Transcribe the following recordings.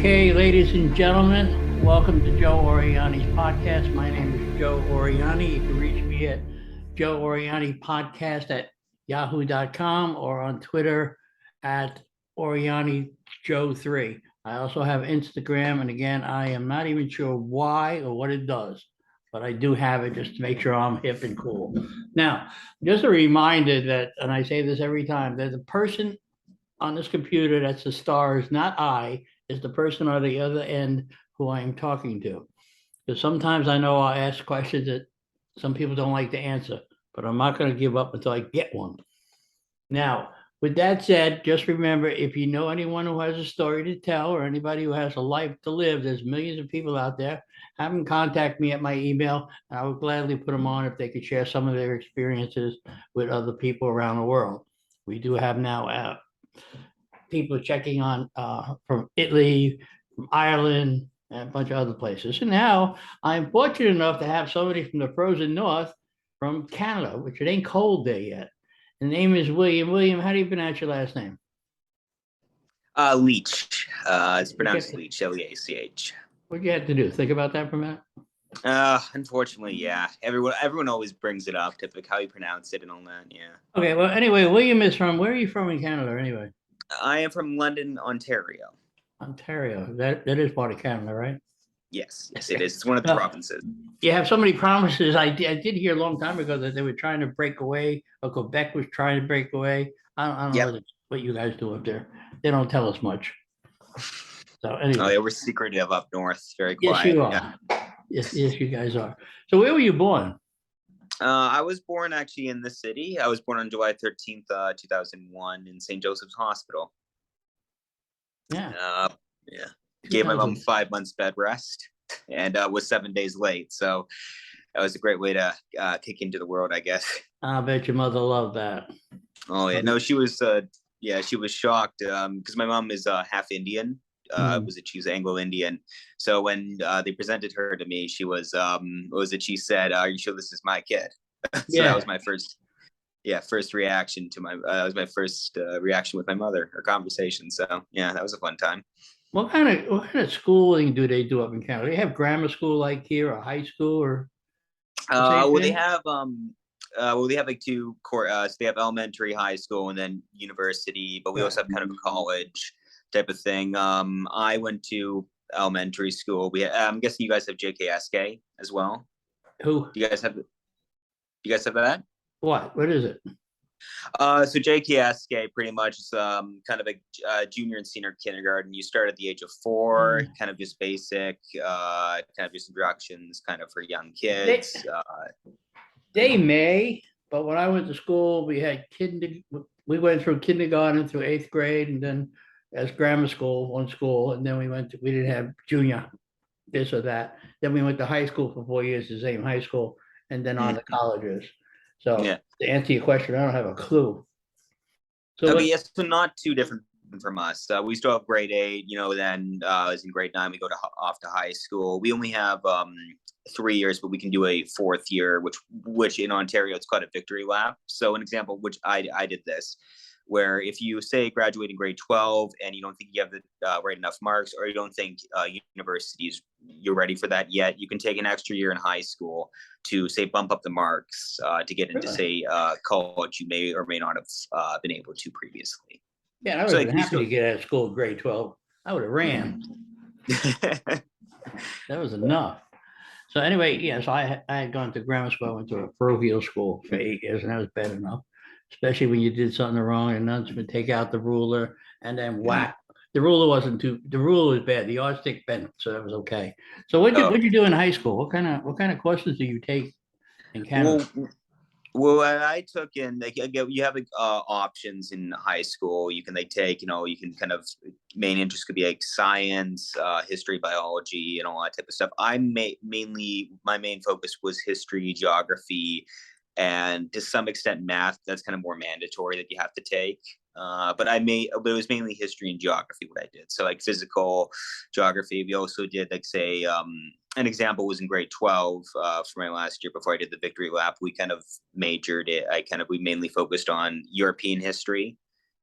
Okay, ladies and gentlemen, welcome to Joe Oriani's podcast. My name is Joe Oriani. You can reach me at Joe Oriani Podcast at yahoo.com or on Twitter at Oriani Joe 3. I also have Instagram, and again, I am not even sure why or what it does, but I do have it just to make sure I'm hip and cool. Now, just a reminder that, and I say this every time, that the person on this computer that's the stars, not I, is the person on the other end who I am talking to. Because sometimes I know I'll ask questions that some people don't like to answer, but I'm not going to give up until I get one. Now, with that said, just remember, if you know anyone who has a story to tell or anybody who has a life to live, there's millions of people out there, have them contact me at my email, and I would gladly put them on if they could share some of their experiences with other people around the world. We do have now people checking on from Italy, from Ireland, and a bunch of other places. And now I'm fortunate enough to have somebody from the frozen north from Canada, which it ain't cold there yet. The name is William. William, how do you pronounce your last name? Leach. It's pronounced Leach, Leach. What'd you have to do? Think about that for a minute? Unfortunately, yeah. Everyone always brings it up, typically how you pronounce it and all that, yeah. Okay, well, anyway, William is from, where are you from in Canada anyway? I am from London, Ontario. Ontario. That is part of Canada, right? Yes, it is. It's one of the provinces. You have so many provinces. I did hear a long time ago that they were trying to break away, or Quebec was trying to break away. I don't know what you guys do up there. They don't tell us much. So anyway. Oh, yeah, we're secretive up north. Very quiet. Yes, you are. Yeah. Yes, you guys are. So where were you born? I was born actually in the city. I was born on July 13th, 2001 in St. Joseph's Hospital. Yeah. Yeah. Gave my mom 5 months bed rest and was 7 days late. So that was a great way to kick into the world, I guess. I bet your mother loved that. Oh, yeah. No, she was shocked because my mom is half Indian. She's Anglo-Indian. So when they presented her to me, she was, she said, "Are you sure this is my kid?" So that was my first reaction to my first reaction with my mother, her conversation. So yeah, that was a fun time. What kind of schooling do they do up in Canada? Do they have grammar school like here, or high school, or? They have like two core. So they have elementary, high school, and then university. But we also have kind of a college type of thing. I went to elementary school. I'm guessing you guys have JKSK as well. Who? Do you guys have that? What is it? So JKSK pretty much is kind of a junior and senior kindergarten. You start at the age of 4, kind of just basic, kind of just introductions, kind of for young kids. They may, but when I went to school, we had we went through kindergarten through 8th grade, and then as grammar school, one school, and then we didn't have junior, this or that. Then we went to high school for 4 years, the same high school, and then on to colleges. So to answer your question, I don't have a clue. So yes, so not too different from us. We still have grade 8, then as in grade 9, we go off to high school. We only have 3 years, but we can do a 4th year, which in Ontario, it's called a victory lap. So an example, which I did this, where if you say graduate in grade 12 and you don't think you have the right enough marks, or you don't think you're ready for that yet, you can take an extra year in high school to say bump up the marks to get into say college you may or may not have been able to previously. Yeah, I would have been happy to get out of school in grade 12. I would have ran. That was enough. So anyway, so I had gone to grammar school. I went to a parochial school for 8 years, and that was bad enough. Especially when you did something wrong, and nuns would take out the ruler and then whack. The ruler was bad. The yardstick bent, so that was okay. So what'd you do in high school? What kind of courses do you take in Canada? Well, I took in like you have like options in high school. You can like take, you can kind of main interest could be like science, history, biology, and all that type of stuff. Mainly my main focus was history, geography, and to some extent math. That's kind of more mandatory that you have to take. But it was mainly history and geography what I did. So like physical geography. We also did like say an example was in grade 12 for my last year before I did the victory lap. We kind of majored it. We mainly focused on European history,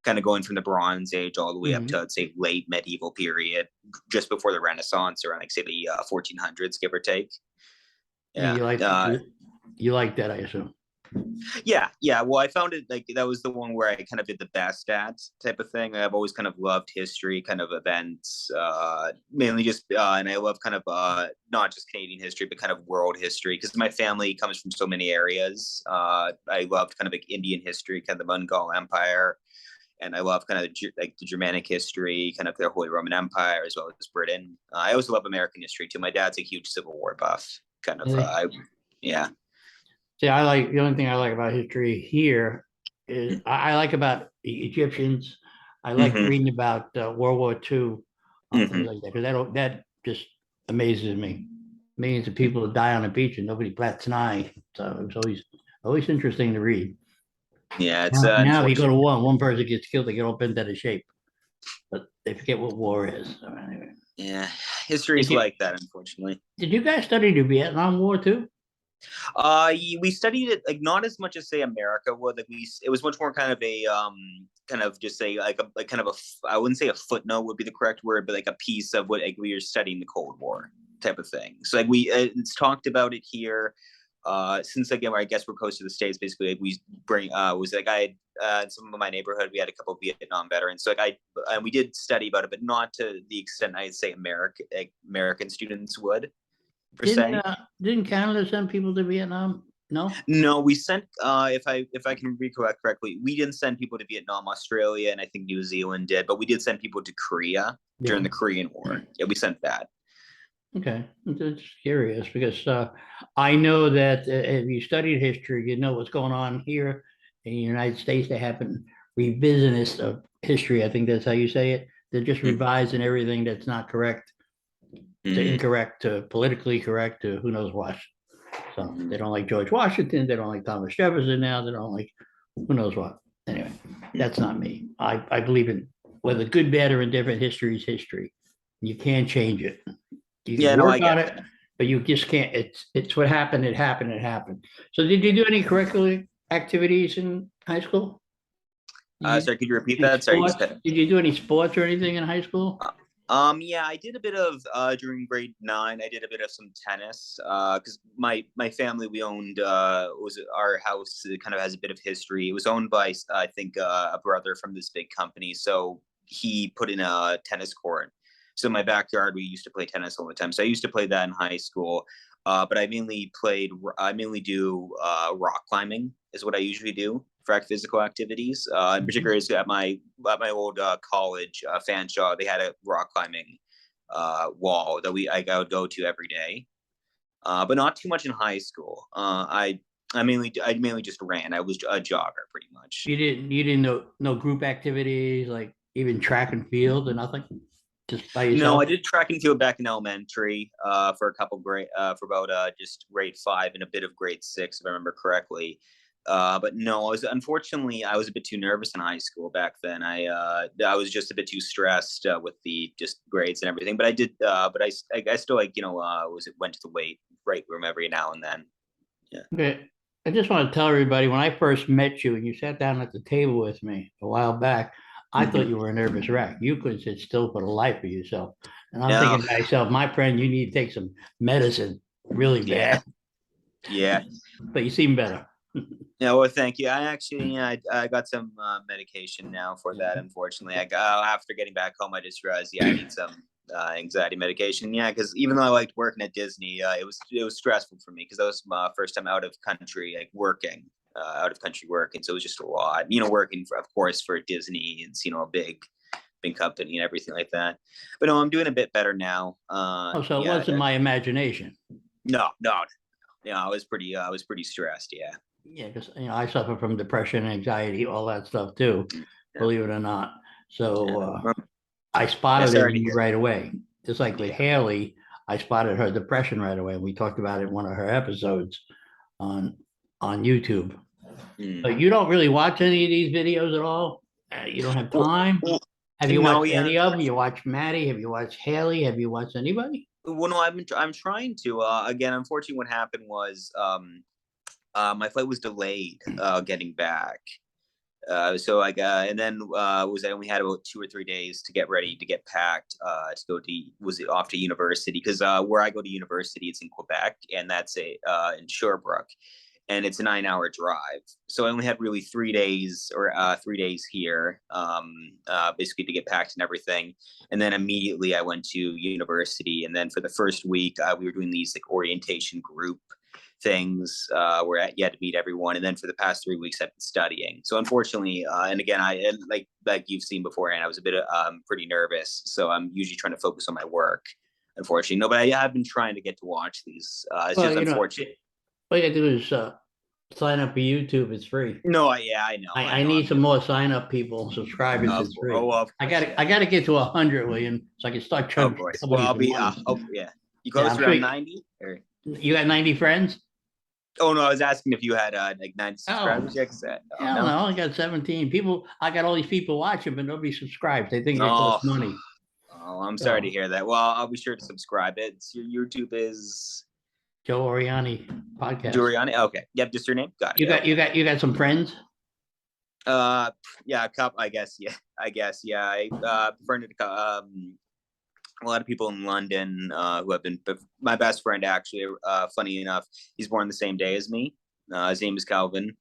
kind of going from the Bronze Age all the way up to, I'd say, late medieval period, just before the Renaissance, around like say the 1400s, give or take. Yeah. You like that, I assume. Yeah. Well, I found it like that was the one where I kind of did the best at type of thing. I've always kind of loved history, kind of events, mainly just, and I love kind of not just Canadian history, but kind of world history because my family comes from so many areas. I loved kind of like Indian history, kind of the Mongol Empire, and I love kind of like the Germanic history, kind of the Holy Roman Empire as well as Britain. I also love American history too. My dad's a huge Civil War buff, kind of. Yeah. See, the only thing I like about history here is I like about the Egyptians. I like reading about World War II, things like that, because that just amazes me. Millions of people die on a beach and nobody bats an eye. So it's always interesting to read. Yeah, it's Now if you go to war, one person gets killed, they get all bent out of shape, but they forget what war is. So anyway. Yeah, history's like that, unfortunately. Did you guys study the Vietnam War too? We studied it like not as much as say America would. Like it was much more kind of a kind of just say like kind of I wouldn't say a footnote would be the correct word, but like a piece of what like we were studying the Cold War type of thing. So like it's talked about it here. Since again, I guess we're close to the States, basically like we bring was like I had in some of my neighborhood we had a couple of Vietnam veterans. So like we did study about it, but not to the extent I'd say American students would. Didn't Canada send people to Vietnam? No, we sent if I can recollect correctly, we didn't send people to Vietnam. Australia and I think New Zealand did, but we did send people to Korea during the Korean War. Yeah, we sent that. Okay, I'm just curious because I know that if you studied history, you know what's going on here in the United States. They haven't revisionist of history. I think that's how you say it. They're just revising everything that's not correct to incorrect to politically correct to who knows what. So they don't like George Washington. They don't like Thomas Jefferson now. They don't like who knows what. Anyway, that's not me. I believe in whether good, bad, or indifferent, history is history. You can't change it. You can work on it, but you just can't. It's what happened. It happened. It happened. So did you do any curricular activities in high school? Sorry, could you repeat that? Sorry. Did you do any sports or anything in high school? Yeah, I did a bit of during grade 9. I did a bit of some tennis because my family we owned was our house. It kind of has a bit of history. It was owned by I think a brother from this big company, so he put in a tennis court. So in my backyard, we used to play tennis all the time. So I used to play that in high school. But I mainly do rock climbing is what I usually do for physical activities. In particular, at my old college, Fanshawe, they had a rock climbing wall that I would go to every day. But not too much in high school. I mainly just ran. I was a jogger pretty much. You didn't know no group activities like even track and field or nothing? Just by yourself? No, I did track and field back in elementary for a couple grade for about just grade 5 and a bit of grade 6 if I remember correctly. But no, unfortunately I was a bit too nervous in high school back then. I was just a bit too stressed with the just grades and everything. But I did. But I still went to the weight room every now and then. Yeah. Okay. I just want to tell everybody when I first met you and you sat down at the table with me a while back, I thought you were a nervous wreck. You couldn't sit still for the life of yourself. And I'm thinking to myself, my friend, you need to take some medicine really bad. Yeah. But you seem better. Yeah, well, thank you. I got some medication now for that. Unfortunately, after getting back home, I just realized, I need some anxiety medication. Yeah, because even though I liked working at Disney, it was stressful for me because that was my first time out of country, like working out of country work, and so it was just a lot. Working of course for Disney, it's a big company and everything like that. But no, I'm doing a bit better now. So it wasn't my imagination. No. Yeah, I was pretty stressed. Yeah. Yeah, because I suffer from depression, anxiety, all that stuff too, Yeah. believe it or not. So Yeah. Well, I spotted it sorry in to you hear right away. Just like that. with Yeah. Haley, I spotted her depression right away. We talked about it in one of her episodes on YouTube. So Mm. you don't really watch any of these videos at all? You don't have Well, time? well, Have you no, watched yeah. any of them? You watched Maddie? Have you watched Haley? Have you watched anybody? Well, no, I'm trying to. Again, unfortunately, what happened was my flight was delayed getting back. So like, and then was I only had about 2 or 3 days to get ready to get packed to go to was it off to university because where I go to university it's in Quebec and that's in Sherbrooke and it's a 9-hour drive. So I only had really 3 days or 3 days here, basically to get packed and everything. And then immediately I went to university. And then for the first week, we were doing these like orientation group things where you had to meet everyone. And then for the past 3 weeks, I've been studying. So unfortunately, and again, like you've seen beforehand, I was a bit pretty nervous. So I'm usually trying to focus on my work. Unfortunately, no, but I have been trying to get to watch these. It's Well, just unfortunate. all you gotta do is sign up for YouTube. It's free. No, yeah, I know, I I know. need some more sign up people, subscribers. Of It's course, free. oh, of I course, got yeah, I got to get to 100, William, so I can start of charging course. Well, companies I'll some be, money. oh, yeah. You Yeah, close I'm sure around 90? Or you got 90 friends. oh no, I was asking if you had like 90 Oh, subscribers. Yeah, cause hell no. no! I got 17 people. I got all these people watching, but nobody subscribes. They think it Oh, costs money. oh, I'm sorry to So hear that. Well, I'll be sure to subscribe. Your YouTube is Joe Oriani podcast. Giuliani. Okay, yep, just your name. Got You it. got Okay. some friends. Uh, yeah, a couple. I guess. Yeah, I guess. Yeah, I befriended a lot of people in London who have been. My best friend, actually, funny enough, he's born the same day as me. His name is Calvin.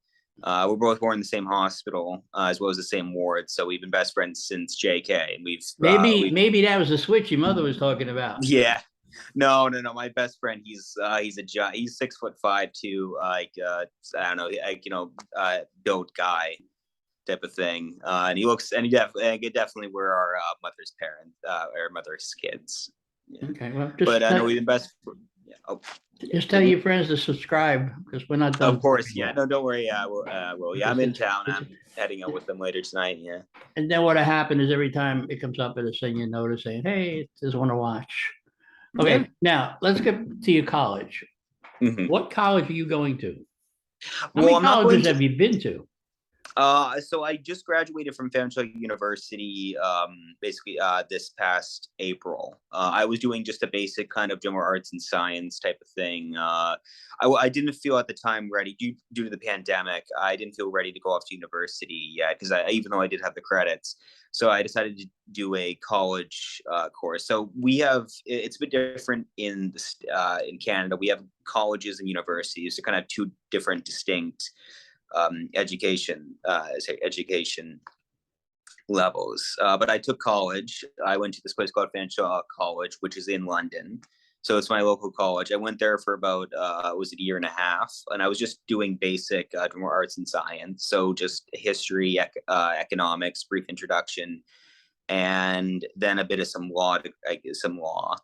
We're both born in the same hospital as well as the same ward, so we've been best friends since JK. And Maybe that was the switch your mother was talking about. yeah. No, no, no. My best friend, he's a he's 6'5" too. I don't know, like built guy type of thing. And he definitely were our mother's parents, our mother's kids. Yeah. Okay, well, But I know we've been best. Yeah. Oh, yeah. just tell your friends to subscribe because we're not done Of course, talking yeah. yet. No, don't worry. Yeah, well, yeah. I'm in town. It's- I'm heading out with them later tonight. Yeah. and then what'll happen is every time it comes up, it'll send you a notice saying, "Hey, there's one to watch." Yeah. Okay, now let's get to your college. Mm-hmm. What college are you going to? How Well, many I'm not going colleges to. have you been to? So I just graduated from Fairfield University, basically this past April. I was doing just a basic kind of general arts and science type of thing. I didn't feel at the time ready due to the pandemic. I didn't feel ready to go off to university yet because even though I did have the credits, so I decided to do a college course. So it's a bit different in in Canada. We have colleges and universities. They're kind of two different distinct education levels. But I took college. I went to this place called Fanshawe College, which is in London. So it's my local college. I went there for about was it a year and a half, and I was just doing basic more arts and science. So just history, economics, brief introduction, and then a bit of some law,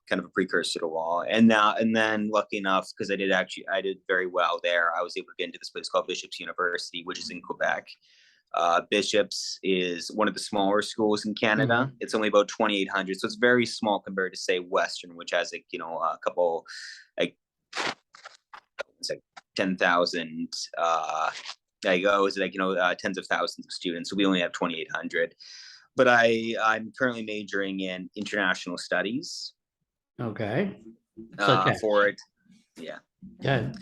kind of a precursor to law. And then lucky enough, because I did very well there, I was able to get into this place called Bishop's University, which is in Quebec. Bishop's is one of the smaller schools in Canada. Mhm. It's only about 2,800, so it's very small compared to say Western, which has like a couple like it's like 10,000. Tens of thousands of students. So we only have 2,800. But I'm currently majoring in international studies. Okay. Such as. For it. Yeah. Yeah.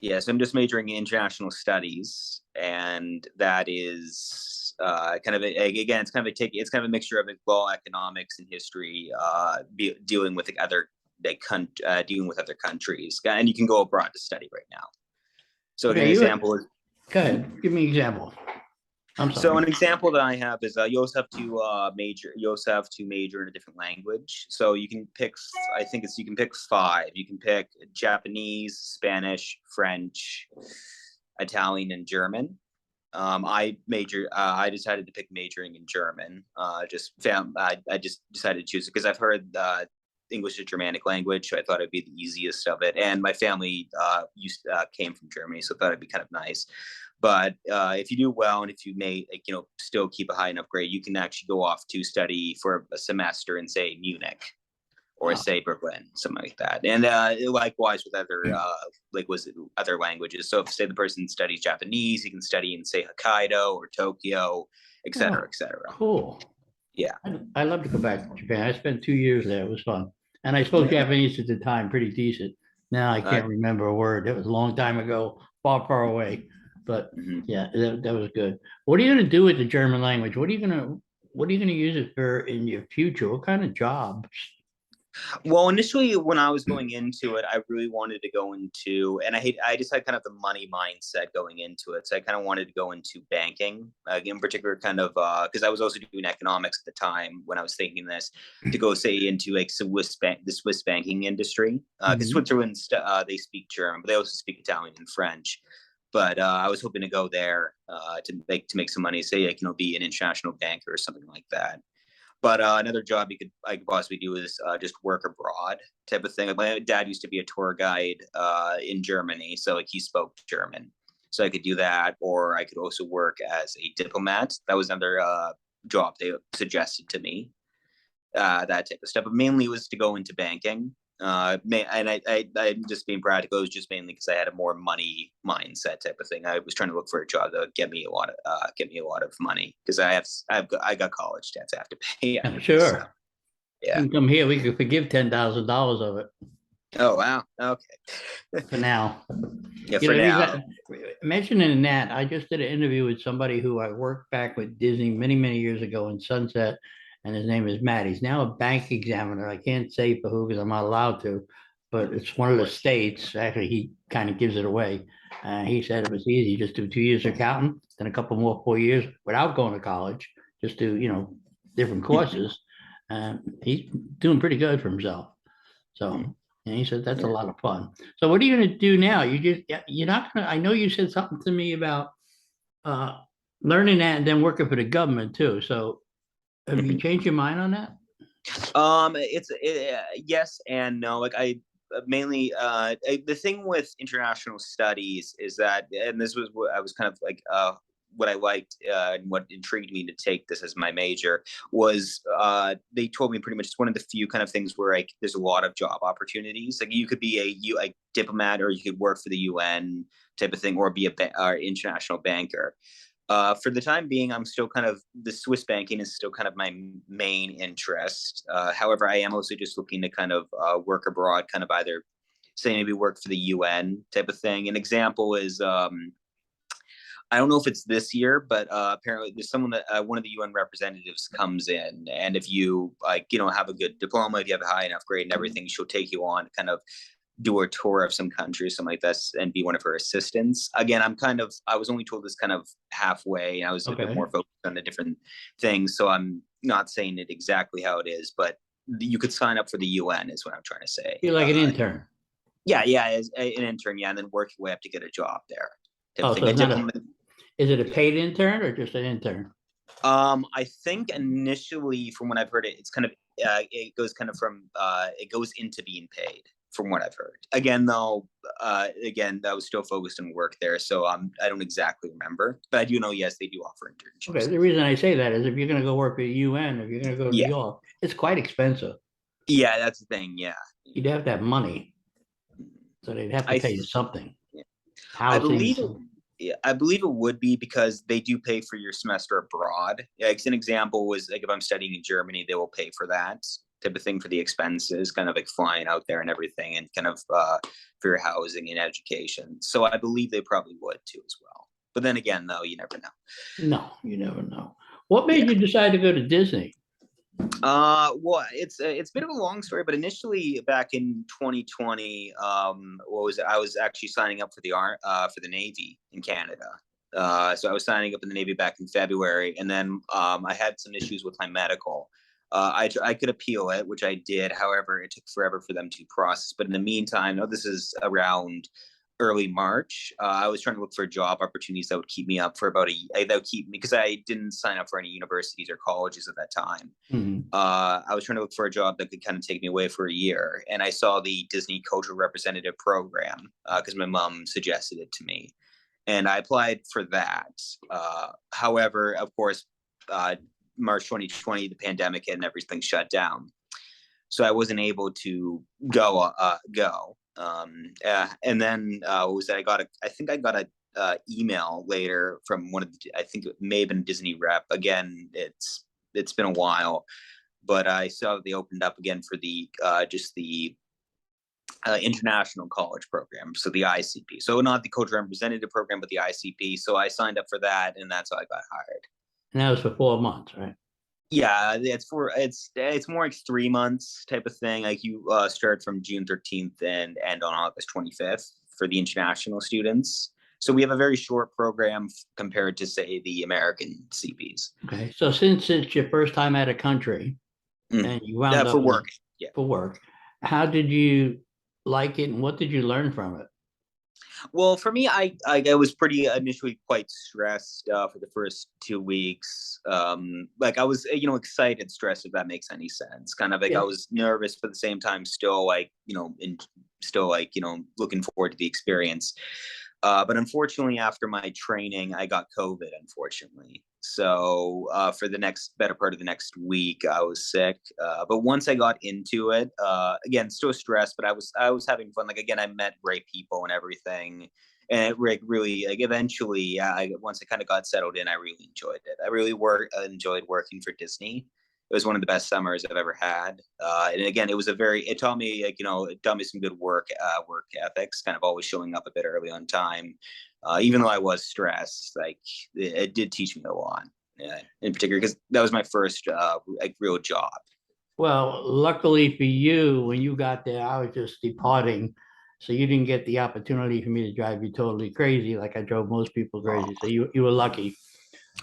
Yeah, so I'm just majoring in international studies, and that is kind of it's kind of a mixture of law, economics, and history, dealing with dealing with other countries, and you can go abroad to study right now. So Okay, an example is. Go ahead. Give me an example. I'm sorry. So an example that I have is you also have to major. You also have to major in a different language. So you can pick. You can pick 5. You can pick Japanese, Spanish, French, Italian, and German. I decided to pick majoring in German. I just decided to choose it because I've heard English is Germanic language, so I thought it'd be the easiest of it. And my family came from Germany, so I thought it'd be kind of nice. But if you do well, and if you may, still keep a high enough grade, you can actually go off to study for a semester in, say, Munich, or say Berlin, something like that. And likewise with other languages. So if, say, the person studies Japanese, he can study in, say, Hokkaido or Tokyo, et cetera, et cetera. Cool. Yeah. I love to go back to Japan. I spent 2 years there. It was fun. And I spoke Japanese at the time, pretty decent. Now I can't remember a word. It was a long time ago, far, far away. But yeah, that was good. What are you going to do with the German language? What are you going to use it for in your future? What kind of jobs? Well, initially when I was going into it, I really wanted to go into, and I just had kind of the money mindset going into it. So I kind of wanted to go into banking, in particular, kind of, because I was also doing economics at the time when I was thinking this, to go, say, into like the Swiss banking industry. Because Switzerland, they speak German, but they also speak Italian and French. But I was hoping to go there to make some money, say, be an international banker or something like that. But another job I could possibly do is just work abroad type of thing. My dad used to be a tour guide in Germany, so he spoke German, so I could do that. Or I could also work as a diplomat. That was another job they suggested to me. That type of stuff, but mainly was to go into banking. And I'm just being practical. It was just mainly because I had a more money mindset type of thing. I was trying to look for a job that would get me a lot of money, because I got college debts I have to pay. Sure. So, yeah. You can come here. We could forgive $10,000 of it. Oh wow. Okay. For now. Yeah. For now. Mentioning that, I just did an interview with somebody who I worked back with Disney many, many years ago in Sunset. And his name is Matt. He's now a bank examiner. I can't say for who because I'm not allowed to, but it's one of the states. Actually, he kind of gives it away. He said it was easy. Just do 2 years accounting, then a couple more 4 years without going to college. Just do, different courses. He's doing pretty good for himself. So, and he said that's a lot of fun. So what are you going to do now? You're not going to, I know you said something to me about learning that and then working for the government too. So, have you changed your mind on that? Yes and no. Like I mainly the thing with international studies is that, and this was what I was kind of like what I liked and what intrigued me to take this as my major was they told me pretty much it's one of the few kind of things where there's a lot of job opportunities. Like you could be a diplomat, or you could work for the UN type of thing, or be a international banker. For the time being, I'm still kind of, the Swiss banking is still kind of my main interest. However, I am also just looking to kind of work abroad, kind of either say maybe work for the UN type of thing. An example is, I don't know if it's this year, but apparently there's someone that one of the UN representatives comes in, and if you have a good diploma, if you have a high enough grade and everything, she'll take you on kind of do a tour of some country, something like this, and be one of her assistants. Again, I was only told this kind of halfway, and I was a bit more focused on the different things. So I'm not saying it exactly how it is, but you could sign up for the UN is what I'm trying to say. You're like an intern. Yeah, as an intern, and then work your way up to get a job there. So is it a paid intern or just an intern? I think initially, from what I've heard, it's kind of it goes into being paid. From what I've heard. Again, though, I was still focused on work there, so I don't exactly remember, but I do know, yes, they do offer internships. Okay, the reason I say that is if you're going to go work at the UN, if you're going to go to New York, it's quite expensive. Yeah, that's the thing. Yeah, you'd have to have money, so they'd have to pay you something. Yeah. Housing. I believe it would be because they do pay for your semester abroad. Like an example was like if I'm studying in Germany, they will pay for that type of thing, for the expenses, kind of like flying out there and everything, and kind of for your housing and education. So I believe they probably would too as well. But then again, though, you never know. No, you never know. What made you decide to go to Disney? Well, it's a bit of a long story, but initially back in 2020, I was actually signing up for the Navy in Canada. So I was signing up in the Navy back in February, and then I had some issues with my medical. I could appeal it, which I did. However, it took forever for them to process. But in the meantime, this is around early March. I was trying to look for job opportunities that would keep me up for about that would keep me, because I didn't sign up for any universities or colleges at that time. I was trying to look for a job that could kind of take me away for a year, and I saw the Disney Cultural Representative Program because my mom suggested it to me, and I applied for that. However, of course, March 2020, the pandemic hit and everything shut down, so I wasn't able to go. And then was that I think I got a email later from one of the, I think it may have been a Disney rep. Again, it's been a while, but I saw they opened up again for the just the international college program, so the ICP. So not the cultural representative program, but the ICP. So I signed up for that, and that's how I got hired. And that was for 4 months, right? Yeah, it's more like 3 months type of thing. Like you start from June 13th and end on August 25th for the international students. So we have a very short program compared to, say, the American CPs. Okay, so since it's your first time out of country, and you wound up for work, for work, how did you like it, and what did you learn from it? Well, for me, I was pretty initially quite stressed for the first 2 weeks. Like I was, excited, stressed, if that makes any sense. Kind of like I was nervous, but at the same time, still looking forward to the experience. But unfortunately, after my training, I got COVID, unfortunately. So for the better part of the next week, I was sick. But once I got into it, again, still stressed, but I was having fun. Like, again, I met great people and everything. And it really, like, eventually, once I kind of got settled in, I really enjoyed it. I really enjoyed working for Disney. It was one of the best summers I've ever had. And again, it taught me, it taught me some good work ethics, kind of always showing up a bit early on time. Even though I was stressed, like it did teach me a lot, in particular, because that was my first real job. Well, luckily for you, when you got there, I was just departing. So you didn't get the opportunity for me to drive you totally crazy like I drove most people crazy. So you were lucky.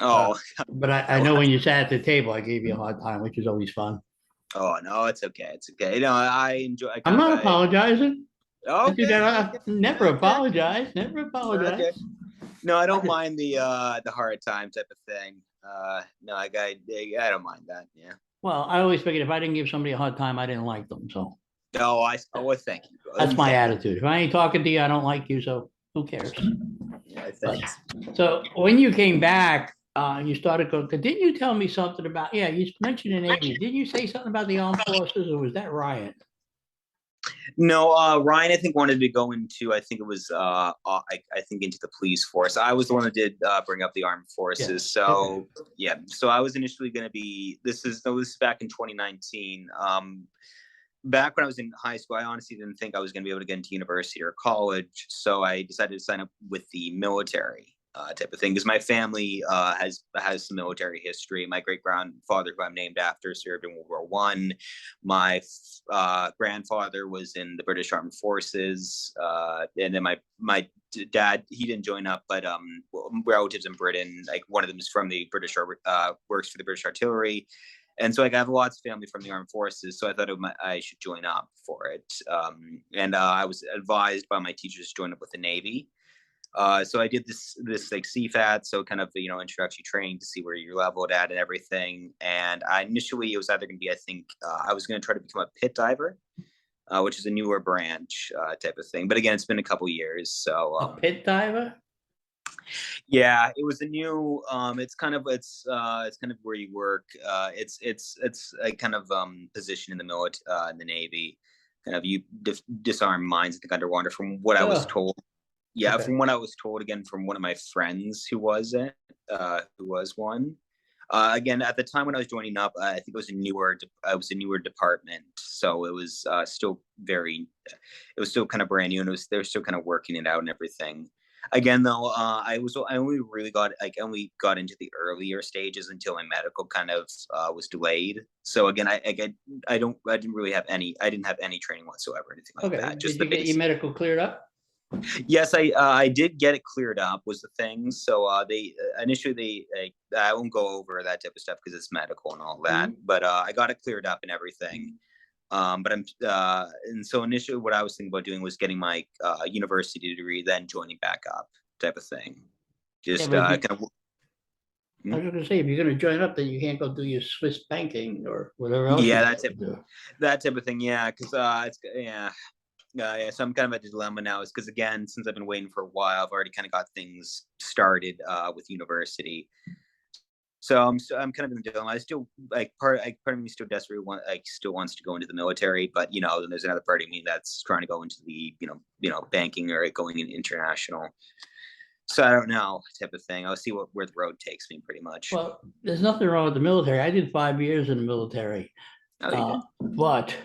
But I know when you sat at the table, I gave you a hard time, which is always fun. Oh, no, it's okay. It's okay. I enjoy. I'm not apologizing. Okay. Never apologize. Never apologize. Okay. No, I don't mind the hard time type of thing. No, I don't mind that. Yeah. Well, I always figured if I didn't give somebody a hard time, I didn't like them. So. No, thank you. That's my attitude. If I ain't talking to you, I don't like you. So who cares? Yeah, thanks. So when you came back, you started going. Didn't you tell me something about? Yeah, you mentioned the Navy. Didn't you say something about the armed forces, or was that Ryan? No, Ryan, I think, wanted to go into. I think it was. I think into the police force. I was the one that did bring up the armed forces. Yeah. So yeah. So I was initially going to be. This is back in 2019. Back when I was in high school, I honestly didn't think I was going to be able to get into university or college. So I decided to sign up with the military type of thing, because my family has some military history. My great grandfather, who I'm named after, served in World War One. My grandfather was in the British Armed Forces, and then my dad, he didn't join up, but relatives in Britain, like one of them is from the British, works for the British Artillery. And so I have lots of family from the armed forces, so I thought I should join up for it. And I was advised by my teachers to join up with the Navy. So I did this like CFAT, so kind of introductory training to see where you're leveled at and everything. And initially it was either going to be, I think I was going to try to become a pit diver, which is a newer branch type of thing. But again, it's been a couple years. So a pit diver. Yeah, it was a new. It's kind of where you work. It's a kind of position in the military, in the Navy. Kind of you disarm mines, I think, underwater. From what I was told. Yeah, okay. From what I was told, again, from one of my friends who was one. Again, at the time when I was joining up, I think it was a newer department, so it was still kind of brand new, and they were still kind of working it out and everything. Again, though, I only got into the earlier stages until my medical kind of was delayed. So again, I didn't have any training whatsoever, or anything like that. Just did you get your medical cleared up? Yes, I did get it cleared up, was the thing. So they initially I won't go over that type of stuff because it's medical and all that. Mm-hmm. But I got it cleared up and everything. But and so initially what I was thinking about doing was getting my university degree, then joining back up type of thing. Just kind of. I was going to say, if you're going to join up, then you can't go do your Swiss banking or whatever else. Yeah, that type of thing. Yeah, because so I'm kind of at a dilemma now, is because again, since I've been waiting for a while, I've already kind of got things started with university. So I'm kind of in the dilemma. I still part of me still desperately still wants to go into the military, but then there's another part of me that's trying to go into the banking or going in international. So I don't know, type of thing. I'll see where the road takes me, pretty much. Well, there's nothing wrong with the military. I did 5 years in the military, but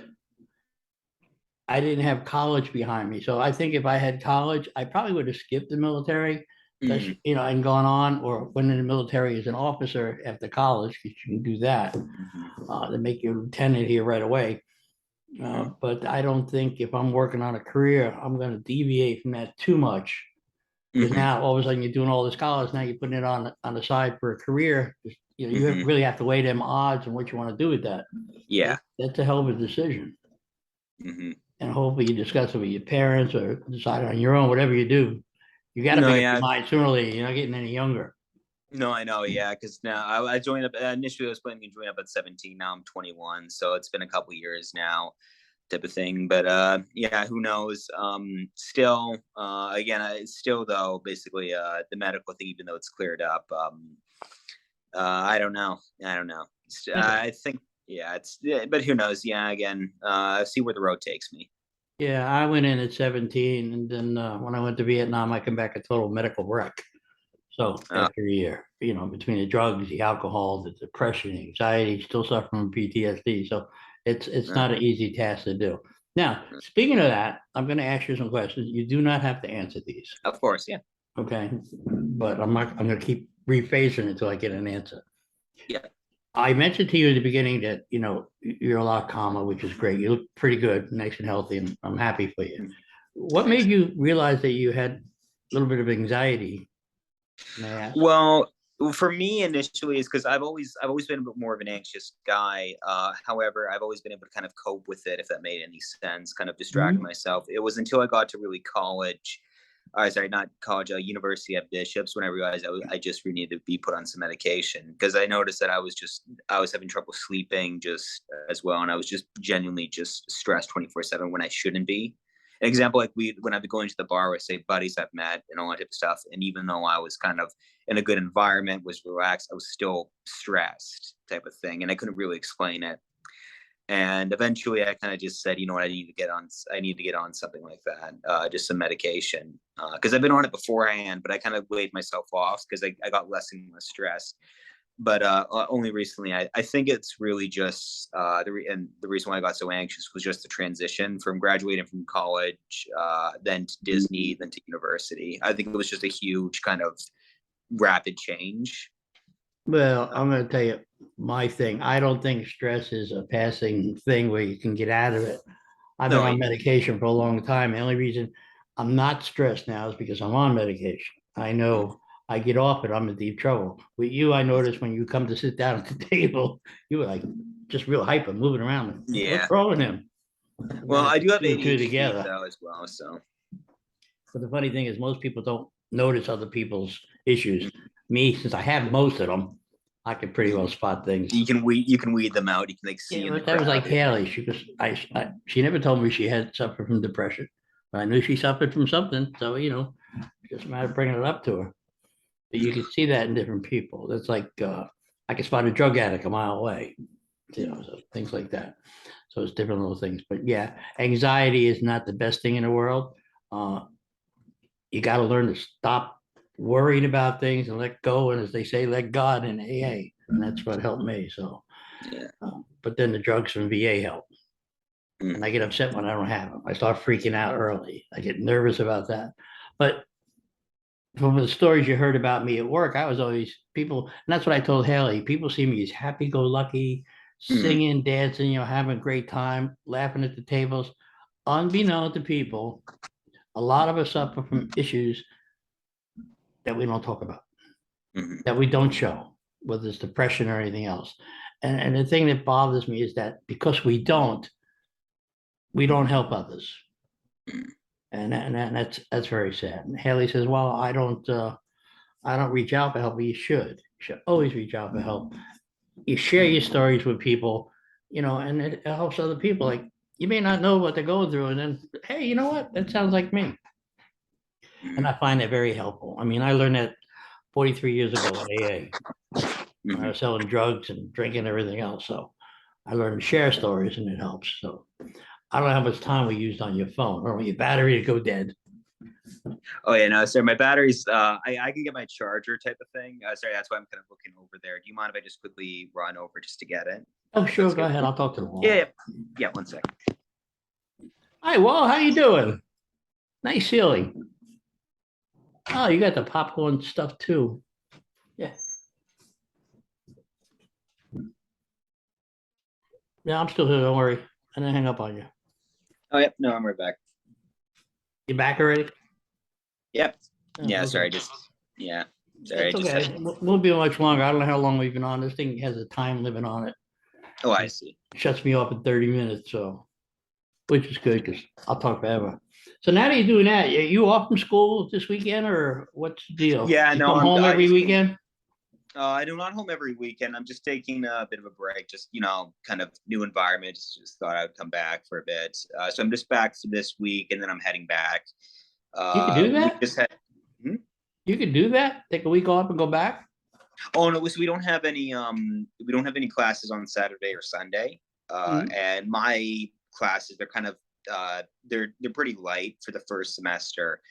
I didn't have college behind me. So I think if I had college, I probably would have skipped the military, and gone on, or went in the military as an officer after college, because you can do that. They make you a lieutenant here right away. But I don't think if I'm working on a career, I'm going to deviate from that too much. Because now all of a sudden you're doing all this college, now you're putting it on the side for a career. You really have to weigh them odds and what you want to do with that. Yeah, that's a hell of a decision. And hopefully you discuss it with your parents or decide on your own. Whatever you do, you got to make up your mind sooner or later. You're not getting any younger. No, I know. Yeah, because now I joined up initially. I was planning to join up at 17. Now I'm 21, so it's been a couple years now, type of thing. But who knows? Still, again, still though, basically, the medical thing, even though it's cleared up, I don't know. I think, but who knows? Yeah, again, see where the road takes me. Yeah, I went in at 17, and then when I went to Vietnam, I came back a total medical wreck. So after a year, between the drugs, the alcohol, the depression, anxiety, still suffering from PTSD. So it's not an easy task to do. Now, speaking of that, I'm going to ask you some questions. You do not have to answer these. Of course, yeah. Okay, but I'm going to keep rephrasing it until I get an answer. Yeah. I mentioned to you in the beginning that you're a lot calmer, which is great. You look pretty good, nice and healthy, and I'm happy for you. What made you realize that you had a little bit of anxiety? Well, for me initially, is because I've always been a bit more of an anxious guy. However, I've always been able to kind of cope with it, if that made any sense, kind of distract myself. It was until I got to really college. Not college, university at Bishops, when I realized I just really needed to be put on some medication, because I noticed that I was having trouble sleeping just as well, and I was just genuinely just stressed 24/7 when I shouldn't be. An example, like when I'd be going to the bar with, say, buddies I've met and all that type of stuff, and even though I was kind of in a good environment, was relaxed, I was still stressed, type of thing, and I couldn't really explain it. And eventually I kind of just said, you know what, I need to get on something like that, just some medication, because I've been on it beforehand, but I kind of laid myself off because I got less and less stressed. But only recently, I think it's really just the reason why I got so anxious was just the transition from graduating from college, then to Disney, then to university. I think it was just a huge kind of rapid change. Well, I'm going to tell you my thing. I don't think stress is a passing thing where you can get out of it. I've been on medication for a long time. The only reason I'm not stressed now is because I'm on medication. I know I get off it, I'm in deep trouble. With you, I noticed when you come to sit down at the table, you were like just real hyper, moving around. Yeah. What's wrong with him? Well, I do have ADHD together though as well. So, but the funny thing is, most people don't notice other people's issues. Me, since I have most of them, I can pretty well spot things. You can weed them out. You can see. Yeah, that was like Haley. She never told me she had suffered from depression, but I knew she suffered from something. So just a matter of bringing it up to her. But you can see that in different people. That's like I can spot a drug addict a mile away. So things like that. So it's different little things. But yeah, anxiety is not the best thing in the world. You got to learn to stop worrying about things and let go. And as they say, let God in AA. And that's what helped me. So, but then the drugs from VA help. And I get upset when I don't have them. I start freaking out early. I get nervous about that. But from the stories you heard about me at work, I was always people, and that's what I told Haley. People see me as happy-go-lucky, singing, dancing, having a great time, laughing at the tables. Unbeknown to people, a lot of us suffer from issues that we don't talk about, that we don't show, whether it's depression or anything else. And the thing that bothers me is that because we don't, we don't help others. And that's very sad. And Haley says, well, I don't reach out for help, but you should. You should always reach out for help. You share your stories with people, and it helps other people. Like, you may not know what they're going through, and then, hey, you know what? That sounds like me. And I find that very helpful. I mean, I learned that 43 years ago at AA. When I was selling drugs and drinking and everything else. So I learned to share stories, and it helps. So I don't know how much time we used on your phone, or your battery to go dead. Oh yeah, no, sir. My battery's I can get my charger type of thing. Sorry, that's why I'm kind of looking over there. Do you mind if I just quickly run over just to get it? Oh, sure, go ahead. I'll talk to the wall. Yeah, 1 second. Hi, Wall, how you doing? Nice ceiling. Oh, you got the popcorn stuff too. Yeah. Yeah, I'm still here, don't worry. I didn't hang up on you. Oh yep, no, I'm right back. You back already? Yep. Oh, yeah, okay. sorry, sorry. It's okay. Won't be much longer. I don't know how long we've been on. This thing has a time limit on it. Oh, I see. It shuts me off in 30 minutes, which is good because I'll talk forever. So now that you're doing that, are you off from school this weekend, or what's the deal? Yeah, you no, come home every weekend? I do not home every weekend. I'm just taking a bit of a break, just, kind of new environment. Just thought I would come back for a bit. So I'm just back for this week, and then I'm heading back. You can do that? You can do that? Take a week off and go back? Oh no, so we don't have any classes on Saturday or Sunday. And my classes, they're kind of they're pretty light for the first semester.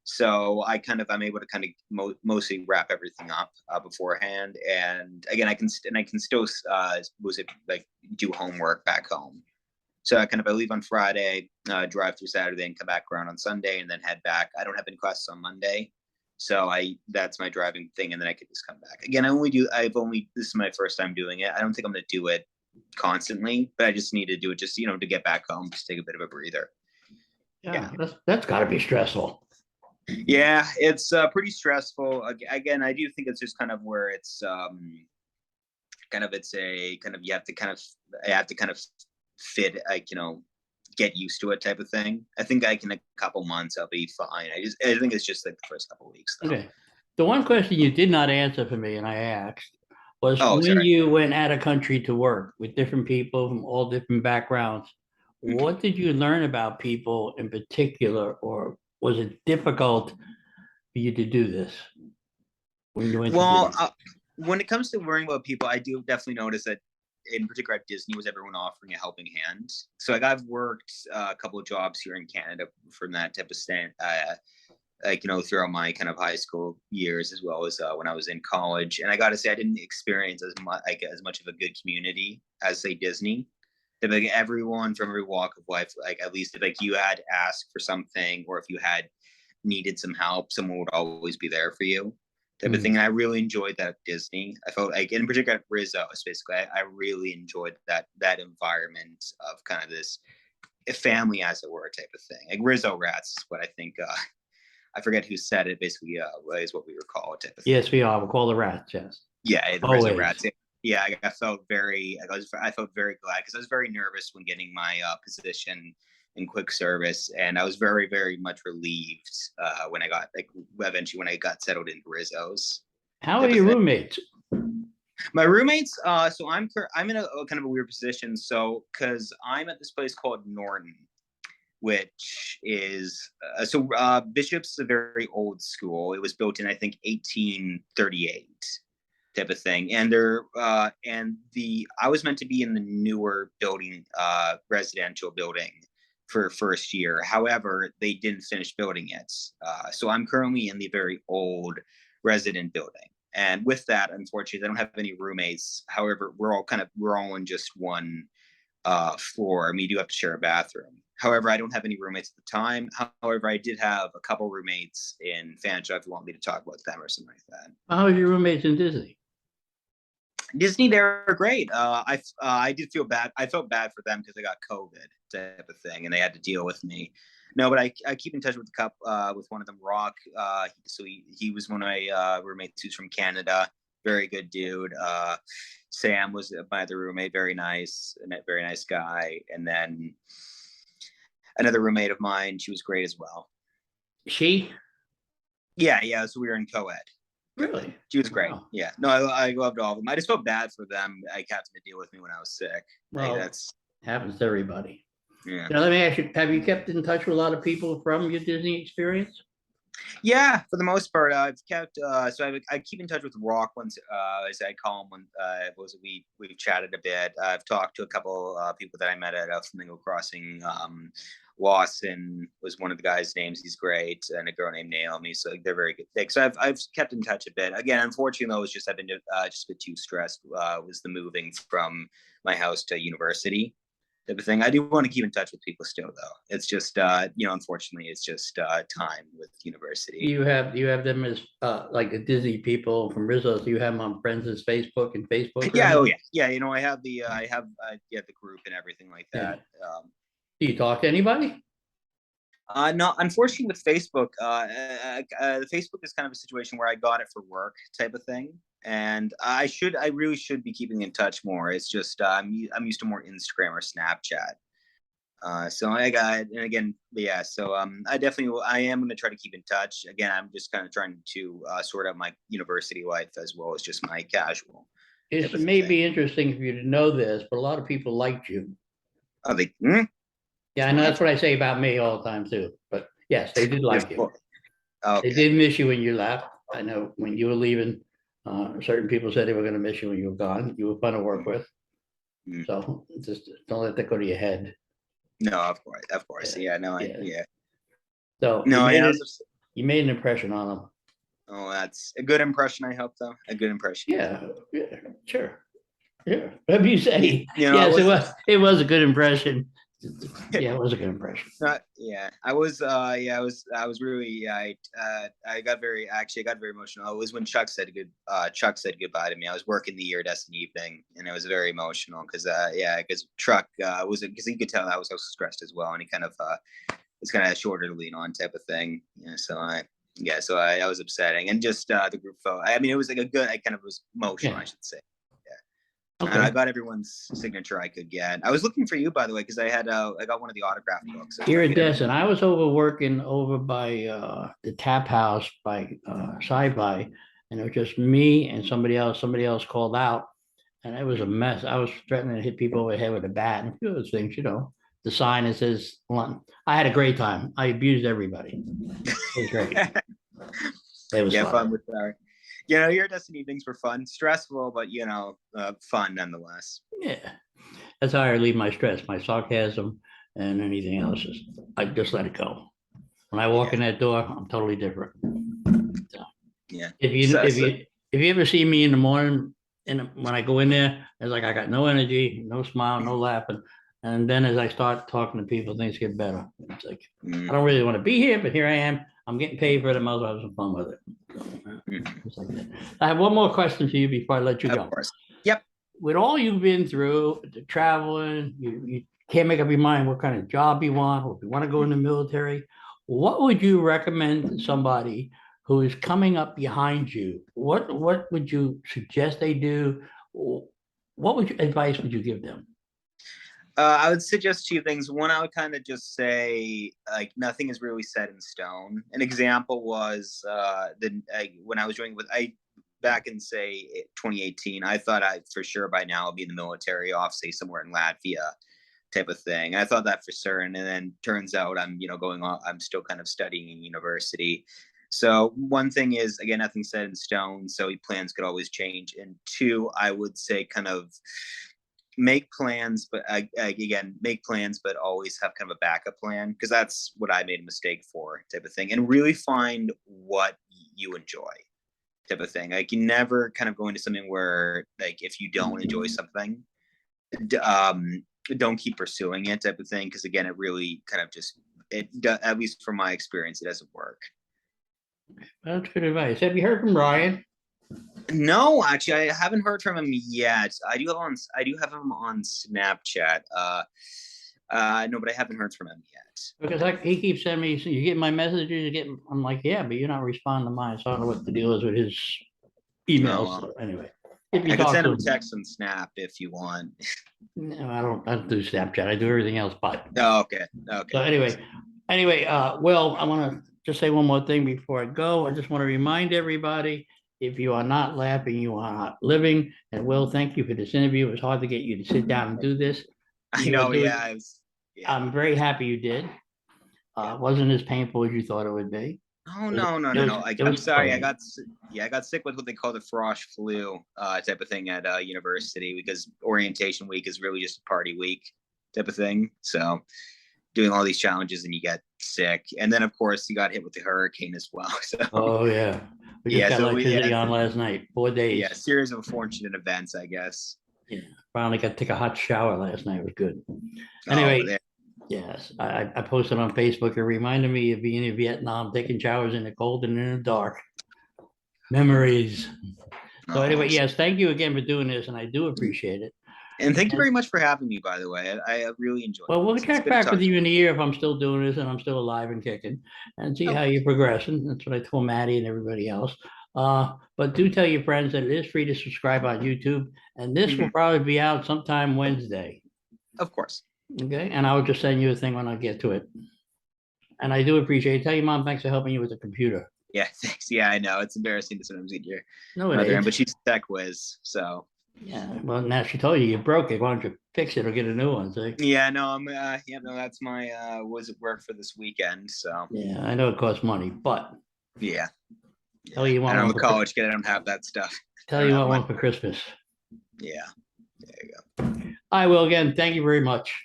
So I'm able to kind of mostly wrap everything up beforehand, and again I can still do homework back home. So I leave on Friday, drive through Saturday, and come back around on Sunday, and then head back. I don't have any classes on Monday, so that's my driving thing, and then I can just come back. Again, this is my first time doing it. I don't think I'm going to do it constantly, but I just need to do it just to get back home, just take a bit of a breather. Yeah. That's got to be stressful. Yeah, it's pretty stressful. Again, I do think it's just kind of where it's you have to kind of fit, get used to it type of thing. I think in a couple months I'll be fine. I think it's just like the first couple of weeks though. Okay. The one question you did not answer for me, and I asked, was sorry. you went out of country to work with different people from all different backgrounds, what did you learn about people in particular, or was it difficult for you to do this when you went when it comes to worrying about people, I do definitely notice that in particular at Disney was everyone offering a helping hand. So I've worked a couple of jobs here in Canada from that type of stand, throughout my kind of high school years, as well as when I was in college. And I got to say, I didn't experience as much of a good community as say Disney. Everyone from every walk of life, at least if you had asked for something, or if you had needed some help, someone would always be there for you. Type of thing. And I really enjoyed that at Disney. I felt in particular at Rizzo, basically, I really enjoyed that environment of kind of this family, as it were, type of thing. Like Rizzo rats is what I think. I forget who said it. Basically, is what we were called. Type of thing. Yes, we are. We call the rats. Yes. Yeah, the Rizzo rats. Yeah, I felt very glad because I was very nervous when getting my position in quick service, and I was very, very much relieved when I got eventually when I got settled into Rizzo's. How are your roommates? My roommates, so I'm in a kind of a weird position. So because I'm at this place called Norton, which is Bishop's is a very old school. It was built in I think 1838 type of thing, and I was meant to be in the newer building, residential building for first year. However, they didn't finish building it. So I'm currently in the very old resident building. And with that, unfortunately, I don't have any roommates. However, we're all in just one floor, and we do have to share a bathroom. However, I don't have any roommates at the time. However, I did have a couple roommates in Fanshawe, if you want me to talk about them or something like that. How are your roommates in Disney? Disney, they're great. I did feel bad. I felt bad for them because they got COVID type of thing, and they had to deal with me. No, but I keep in touch with with one of them, Rock. So he was one of my roommates who's from Canada. Very good dude. Sam was my other roommate. Very nice guy. And then another roommate of mine. She was great as well. She? Yeah. So we were in co-ed. Really? She was great. Wow. Yeah. No, I loved all of them. I just felt bad for them. I kept them to deal with me when I was sick. Well, That's happens to everybody. yeah. Now, let me ask you, have you kept in touch with a lot of people from your Disney experience? Yeah, for the most part, I've kept. So I keep in touch with Rock once, as I call him. When we've chatted a bit. I've talked to a couple people that I met at Flamingo Crossing. Lawson was one of the guys' names. He's great, and a girl named Naomi. So they're very good. So I've kept in touch a bit. Again, unfortunately, though, I've been just a bit too stressed. Was the moving from my house to university type of thing. I do want to keep in touch with people still, though. It's just, unfortunately, it's just time with university. You have them as like the Disney people from Rizzo. So you have them on Friends' Facebook and Facebook. Yeah, oh yeah. I have the the group and everything like that. Yeah. Do you talk to anybody? No, unfortunately, with Facebook, Facebook is kind of a situation where I got it for work type of thing, and I really should be keeping in touch more. It's just I'm used to more Instagram or Snapchat. So I got, and again, yeah. So I am going to try to keep in touch. Again, I'm just kind of trying to sort out my university life as well as just my casual. It may be interesting for you to know this, but a lot of people liked you. Oh, they. Yeah, I know that's what I say about me all the time too. But yes, they did like you. Okay. They did miss you when you left. I know when you were leaving, certain people said they were going to miss you when you were gone. You were fun to work with. So just don't let that go to your head. No, of course. Yeah, no, yeah. So no, you made an impression on them. Oh, that's a good impression. I hope, though. A good impression. Yeah, sure. Yeah, whatever you say. Yes, it was a good impression. Yeah, it was a good impression. I was really, I got very emotional. It was when Chuck said goodbye to me. I was working the year Destiny evening, and it was very emotional because Chuck because he could tell I was so stressed as well, and he kind of was kind of a shoulder to lean on type of thing. So I was upsetting, and just the group photo. I mean, it was like I kind of was emotional, I should say. Okay. I got everyone's signature I could get. I was looking for you, by the way, because I got one of the autograph books. Here in Destin, I was working over by the tap house by Sci-Fi, and it was just me and somebody else. Somebody else called out, and it was a mess. I was threatening to hit people over the head with a bat and a few of those things, The sign that says, I had a great time. I abused everybody. It was great. It was fun with that. Your Destiny evenings were fun, stressful, but fun nonetheless. Yeah, that's how I relieve my stress, my sarcasm, and anything else. I just let it go. When I walk in that door, I'm totally different. So, yeah. If you ever see me in the morning, and when I go in there, it's like I got no energy, no smile, no laughing. And then as I start talking to people, things get better. It's like I don't really want to be here, but here I am. I'm getting paid for it. I might as well have some fun with it. So, like that. I have one more question for you before I let you go. Of course. Yep. With all you've been through, the traveling, you can't make up your mind what kind of job you want, or if you want to go in the military. What would you recommend to somebody who is coming up behind you? What would you suggest they do? What advice would you give them? I would suggest two things. One, I would kind of just say, like, nothing is really set in stone. An example was when I was back in, say, 2018, I thought I'd for sure by now be in the military off, say, somewhere in Latvia type of thing. I thought that for certain. And then turns out I'm, going on, I'm still kind of studying in university. So one thing is, again, nothing's set in stone. So plans could always change. And two, I would say kind of, make plans, but always have kind of a backup plan, because that's what I made a mistake for type of thing. And really find what you enjoy type of thing. Like, you never kind of go into something where, like, if you don't enjoy something, don't keep pursuing it type of thing, because again, it really kind of at least from my experience, it doesn't work. That's good advice. Have you heard from Ryan? No, actually, I haven't heard from him yet. I do have him on Snapchat. No, but I haven't heard from him yet. Because he keeps sending me, you get my messages, I'm like, yeah, but you're not responding to mine. So I don't know what the deal is with his emails. So anyway. If you I could talk send to him a him. text on Snap if you want. No, I don't do Snapchat. I do everything else but. Oh, okay. So anyway, Will, I want to just say one more thing before I go. I just want to remind everybody, if you are not laughing, you are not living. And Will, thank you for this interview. It was hard to get you to sit down and do this. I You are know, doing- yeah. I'm very happy you did. It wasn't as painful as you thought it would be. Oh, no. I'm sorry. I got sick with what they call the frosh flu type of thing at university, because orientation week is really just a party week type of thing. So doing all these challenges and you get sick. And then, of course, you got hit with the hurricane as well. So Oh, yeah. We just got electricity on last night, 4 days. Yeah, series of unfortunate events, I guess. Yeah, finally got to take a hot shower last night. It was good. Anyway, Oh, yes, I posted on Facebook. It reminded me of being in Vietnam, taking showers in the cold and in the dark. Memories. So anyway, yes, thank you again for doing this, and I do appreciate it. And thank you very much for having me, by the way. I really enjoyed it. Well, we'll check back with you in a year if I'm still doing this and I'm still alive and kicking, and see how you're progressing. That's what I told Maddie and everybody else. But do tell your friends that it is free to subscribe on YouTube, and this will probably be out sometime Wednesday. Of course. Okay, and I'll just send you a thing when I get to it. And I do appreciate it. Tell your mom thanks for helping you with the computer. Yeah, thanks. Yeah, I know. It's embarrassing to sometimes get your mother, but she's a tech whiz, so. Yeah, well, now she told you broke it. Why don't you fix it or get a new one? See? Yeah, no, that's my was it work for this weekend, so. Yeah, I know it costs money, but. Yeah. Tell you want I'm a college kid. I don't have that stuff. Tell you what one for Christmas. Yeah. There you go. I will again. Thank you very much.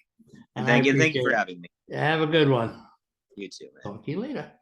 And thank you for having me. Have a good one. You too, man. Talk to you later.